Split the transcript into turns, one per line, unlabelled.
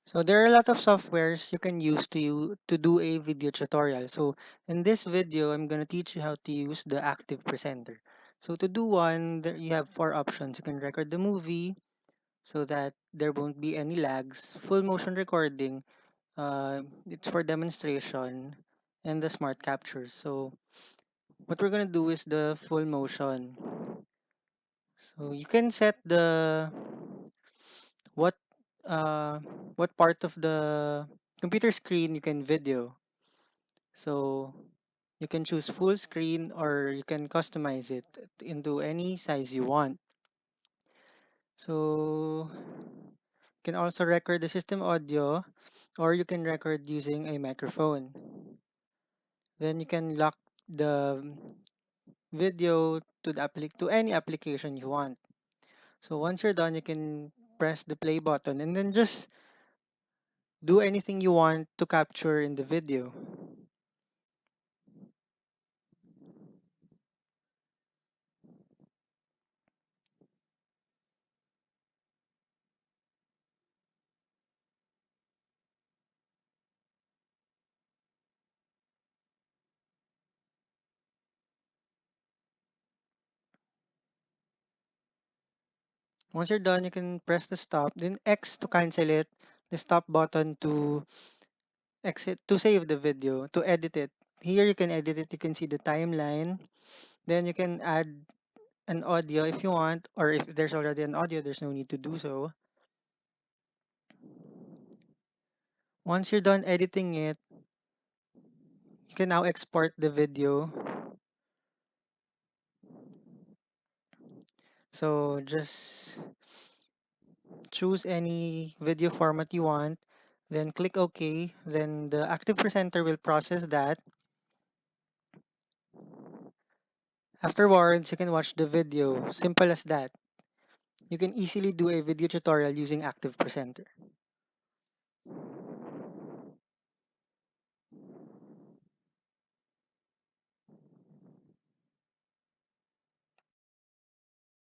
So there are a lot of softwares you can use to do a video tutorial. So in this video, I'm going to teach you how to use the Active Presenter. So to do one, there you have four options. You can record the movie so that there won't be any lags. Full motion recording, it's for demonstration, and the smart capture. So what we're going to do is the full motion. So you can set the what uh what part of the computer screen you can video. So you can choose full screen or you can customize it into any size you want. So you can also record the system audio or you can record using a microphone. Then you can lock the video to to any application you want. So once you're done, you can press the play button and then just do anything you want to capture in the video. Once you're done, you can press the stop, then X to cancel it, the stop button to exit, to save the video, to edit it. Here you can edit it, you can see the timeline. Then you can add an audio if you want, or if there's already an audio, there's no need to do so. Once you're done editing it, you can now export the video. So just choose any video format you want, then click OK. Then the Active Presenter will process that. Afterwards, you can watch the video. Simple as that. You can easily do a video tutorial using Active Presenter.